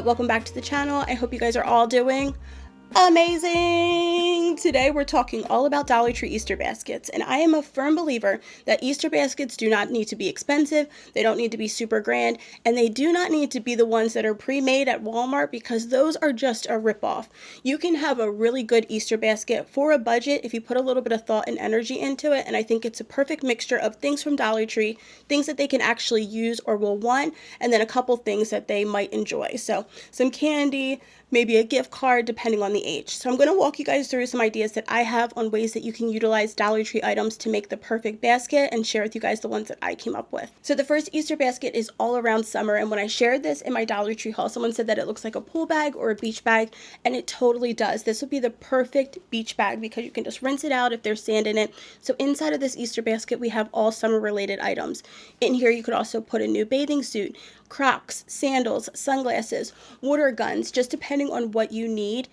welcome back to the channel. I hope you guys are all doing amazing. Today we're talking all about Dollar Tree Easter baskets, and I am a firm believer that Easter baskets do not need to be expensive, they don't need to be super grand, and they do not need to be the ones that are pre-made at Walmart, because those are just a ripoff. You can have a really good Easter basket for a budget if you put a little bit of thought and energy into it, and I think it's a perfect mixture of things from Dollar Tree, things that they can actually use or will want, and then a couple things that they might enjoy. So some candy, maybe a gift card depending on the age. So I'm going to walk you guys through some ideas that I have on ways that you can utilize Dollar Tree items to make the perfect basket, and share with you guys the ones that I came up with. So the first Easter basket is all around summer, and when I shared this in my Dollar Tree haul, someone said that it looks like a pool bag or a beach bag, and it totally does. This would be the perfect beach bag because you can just rinse it out if there's sand in it. So inside of this Easter basket we have all summer related items. In here you could also put a new bathing suit, Crocs, sandals, sunglasses, water guns, just depending on what you need.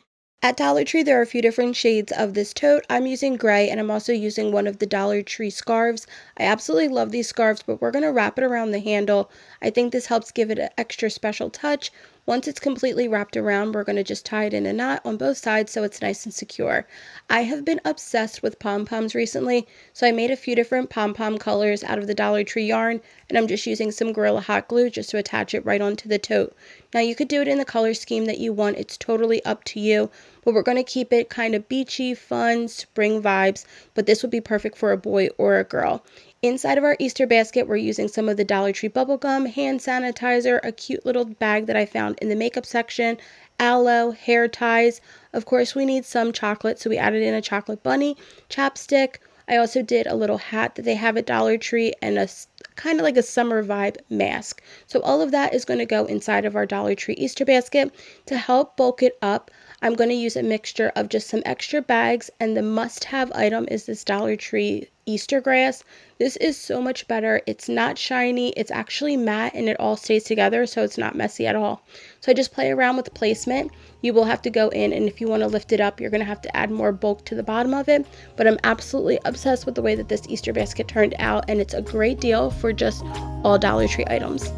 At Dollar Tree, there are a few different shades of this tote. I'm using gray, and I'm also using one of the Dollar Tree scarves. I absolutely love these scarves, but we're going to wrap it around the handle. I think this helps give it an extra special touch. Once it's completely wrapped around, we're going to just tie it in a knot on both sides so it's nice and secure. I have been obsessed with Pom Poms recently, so I made a few different Pom Pom colors out of the Dollar Tree yarn, and I'm just using some Gorilla Hot Glue just to attach it right onto the tote. Now you could do it in the color scheme that you want, it's totally up to you, but we're going to keep it kind of beachy, fun, spring vibes, but this would be perfect for a boy or a girl. Inside of our Easter basket, we're using some of the Dollar Tree bubblegum, hand sanitizer, a cute little bag that I found in the makeup section, aloe, hair ties. Of course, we need some chocolate, so we added in a chocolate bunny, chapstick. I also did a little hat that they have at Dollar Tree, and a kind of like a summer vibe mask. So all of that is going to go inside of our Dollar Tree Easter basket. To help bulk it up, I'm going to use a mixture of just some extra bags, and the must-have item is this Dollar Tree Easter grass. This is so much better. It's not shiny, it's actually matte, and it all stays together, so it's not messy at all. So I just play around with the placement. You will have to go in, and if you want to lift it up, you're going to have to add more bulk to the bottom of it, but I'm absolutely obsessed with the way that this Easter basket turned out, and it's a great deal for just all Dollar Tree items.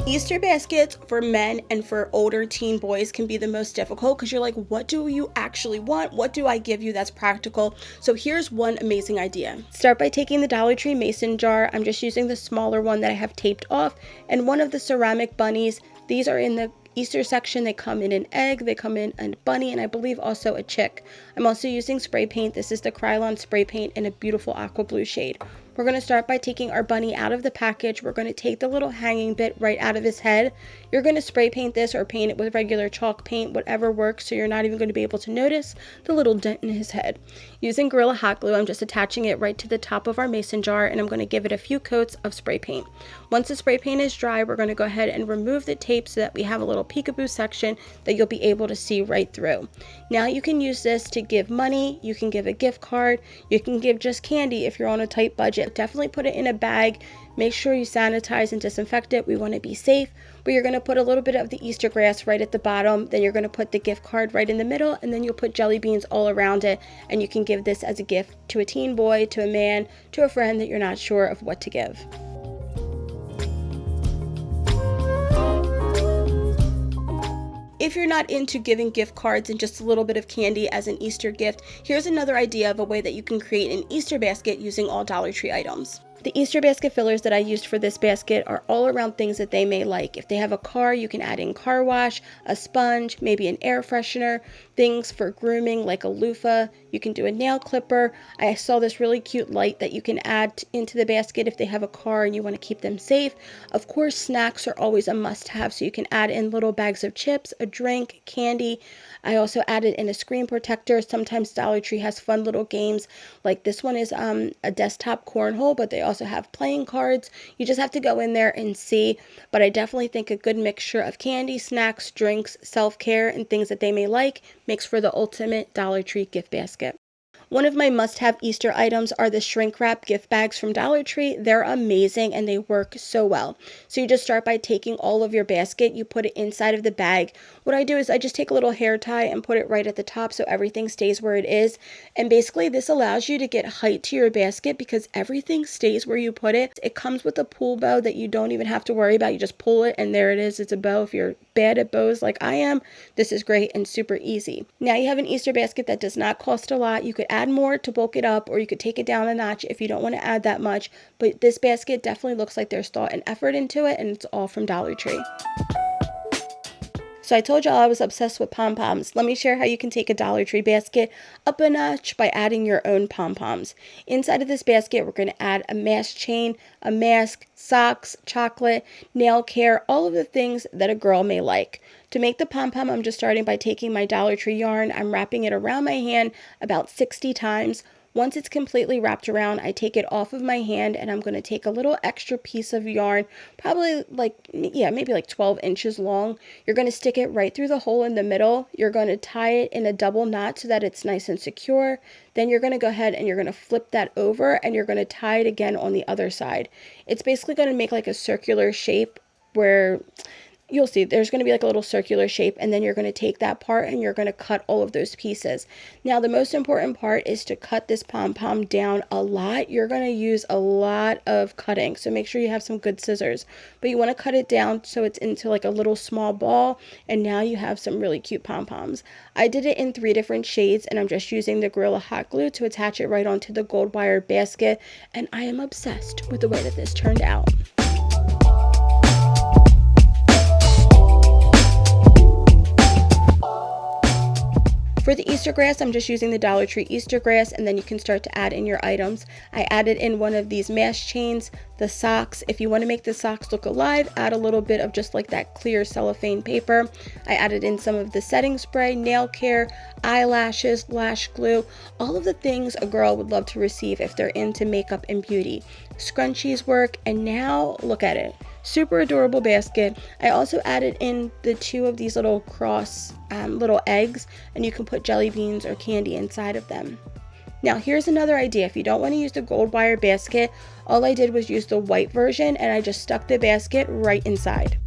Easter baskets for men and for older teen boys can be the most difficult because you're like, what do you actually want? What do I give you that's practical? So here's one amazing idea. Start by taking the Dollar Tree mason jar. I'm just using the smaller one that I have taped off, and one of the ceramic bunnies. These are in the Easter section. They come in an egg, they come in a bunny, and I believe also a chick. I'm also using spray paint. This is the Krylon spray paint in a beautiful aqua blue shade. We're going to start by taking our bunny out of the package. We're going to take the little hanging bit right out of his head. You're going to spray paint this or paint it with regular chalk paint, whatever works, so you're not even going to be able to notice the little dent in his head. Using Gorilla Hot Glue, I'm just attaching it right to the top of our mason jar, and I'm going to give it a few coats of spray paint. Once the spray paint is dry, we're going to go ahead and remove the tape so that we have a little peekaboo section that you'll be able to see right through. Now you can use this to give money, you can give a gift card, you can give just candy if you're on a tight budget. Definitely put it in a bag. Make sure you sanitize and disinfect it. We want to be safe. But you're going to put a little bit of the Easter grass right at the bottom. Then you're going to put the gift card right in the middle, and then you'll put jelly beans all around it. And you can give this as a gift to a teen boy, to a man, to a friend that you're not sure of what to give. If you're not into giving gift cards and just a little bit of candy as an Easter gift, here's another idea of a way that you can create an Easter basket using all Dollar Tree items. The Easter basket fillers that I used for this basket are all around things that they may like. If they have a car, you can add in car wash, a sponge, maybe an air freshener, things for grooming like a loofah. You can do a nail clipper. I saw this really cute light that you can add into the basket if they have a car and you want to keep them safe. Of course, snacks are always a must-have, so you can add in little bags of chips, a drink, candy. I also added in a screen protector. Sometimes Dollar Tree has fun little games, like this one is a desktop cornhole, but they also have playing cards. You just have to go in there and see, but I definitely think a good mixture of candy, snacks, drinks, self-care, and things that they may like makes for the ultimate Dollar Tree gift basket. One of my must-have Easter items are the shrink wrap gift bags from Dollar Tree. They're amazing and they work so well. So you just start by taking all of your basket, you put it inside of the bag. What I do is I just take a little hair tie and put it right at the top so everything stays where it is. And basically this allows you to get height to your basket because everything stays where you put it. It comes with a pull bow that you don't even have to worry about. You just pull it and there it is. It's a bow. If you're bad at bows like I am, this is great and super easy. Now you have an Easter basket that does not cost a lot. You could add more to bulk it up, or you could take it down a notch if you don't want to add that much. But this basket definitely looks like there's thought and effort into it, and it's all from Dollar Tree. So I told y'all I was obsessed with Pom Poms. Let me share how you can take a Dollar Tree basket up a notch by adding your own Pom Poms. Inside of this basket, we're going to add a mask chain, a mask, socks, chocolate, nail care, all of the things that a girl may like. To make the pom pom, I'm just starting by taking my Dollar Tree yarn. I'm wrapping it around my hand about 60 times. Once it's completely wrapped around, I take it off of my hand and I'm going to take a little extra piece of yarn, probably maybe like 12 inches long. You're going to stick it right through the hole in the middle. You're going to tie it in a double knot so that it's nice and secure. Then you're going to go ahead and you're going to flip that over and you're going to tie it again on the other side. It's basically going to make like a circular shape where you'll see there's going to be like a little circular shape, and then you're going to take that part and you're going to cut all of those pieces. Now the most important part is to cut this pom pom down a lot. You're going to use a lot of cutting, so make sure you have some good scissors, but you want to cut it down so it's into like a little small ball, and now you have some really cute pom poms. I did it in 3 different shades, and I'm just using the Gorilla Hot Glue to attach it right onto the gold wire basket, and I am obsessed with the way that this turned out. For the Easter grass, I'm just using the Dollar Tree Easter grass, and then you can start to add in your items. I added in one of these mask chains, the socks. If you want to make the socks look alive, add a little bit of just like that clear cellophane paper. I added in some of the setting spray, nail care, eyelashes, lash glue, all of the things a girl would love to receive if they're into makeup and beauty. Scrunchies work, and now look at it. Super adorable basket. I also added in the 2 of these little cross little eggs, and you can put jelly beans or candy inside of them. Now here's another idea. If you don't want to use the gold wire basket, all I did was use the white version, and I just stuck the basket right inside.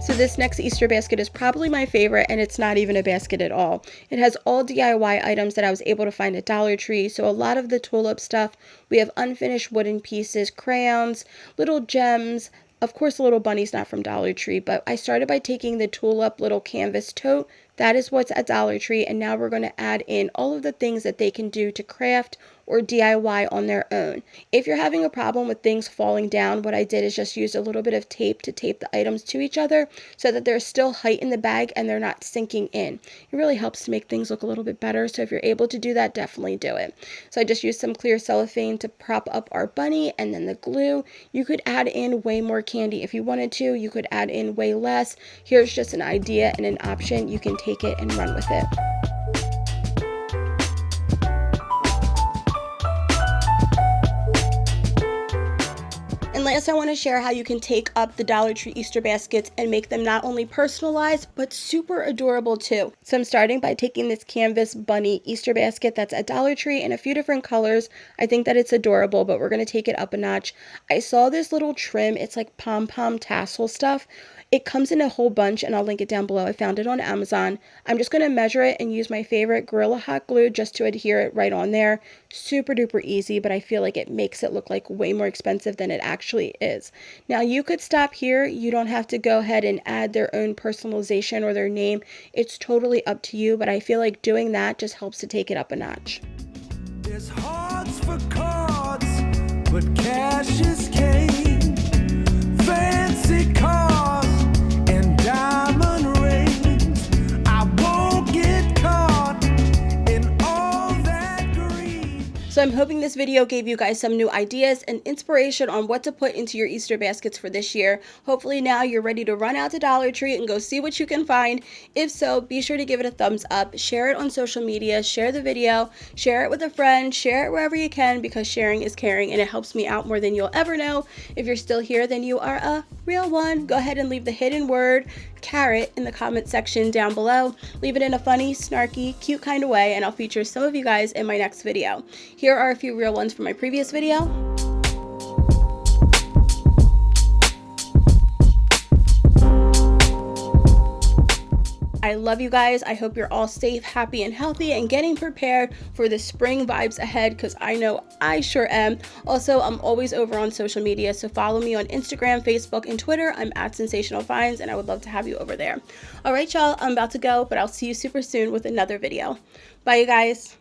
So this next Easter basket is probably my favorite, and it's not even a basket at all. It has all DIY items that I was able to find at Dollar Tree, so a lot of the tulip stuff. We have unfinished wooden pieces, crayons, little gems. Of course, the little bunny's not from Dollar Tree, but I started by taking the tulip little canvas tote. That is what's at Dollar Tree, and now we're going to add in all of the things that they can do to craft or DIY on their own. If you're having a problem with things falling down, what I did is just use a little bit of tape to tape the items to each other so that there's still height in the bag and they're not sinking in. It really helps to make things look a little bit better, so if you're able to do that, definitely do it. So I just used some clear cellophane to prop up our bunny, and then the glue. You could add in way more candy if you wanted to. You could add in way less. Here's just an idea and an option. You can take it and run with it. And last, I want to share how you can take up the Dollar Tree Easter baskets and make them not only personalized, but super adorable too. So I'm starting by taking this canvas bunny Easter basket that's at Dollar Tree in a few different colors. I think that it's adorable, but we're going to take it up a notch. I saw this little trim. It's like pom pom tassel stuff. It comes in a whole bunch, and I'll link it down below. I found it on Amazon. I'm just going to measure it and use my favorite Gorilla Hot Glue just to adhere it right on there. Super duper easy, but I feel like it makes it look like way more expensive than it actually is. Now you could stop here. You don't have to go ahead and add their own personalization or their name. It's totally up to you, but I feel like doing that just helps to take it up a notch. There's hearts for cards, but cash is king. Fancy cars and diamond rings. I won't get caught in all that greed. So I'm hoping this video gave you guys some new ideas and inspiration on what to put into your Easter baskets for this year. Hopefully now you're ready to run out to Dollar Tree and go see what you can find. If so, be sure to give it a thumbs up, share it on social media, share the video, share it with a friend, share it wherever you can, because sharing is caring and it helps me out more than you'll ever know. If you're still here, then you are a real one, go ahead and leave the hidden word carrot in the comment section down below. Leave it in a funny, snarky, cute kind of way, and I'll feature some of you guys in my next video. Here are a few real ones from my previous video. I love you guys. I hope you're all safe, happy, and healthy, and getting prepared for the spring vibes ahead, because I know I sure am. Also, I'm always over on social media, so follow me on Instagram, Facebook, and Twitter. I'm at Sensational Finds, and I would love to have you over there. All right, y'all, I'm about to go, but I'll see you super soon with another video. Bye, you guys.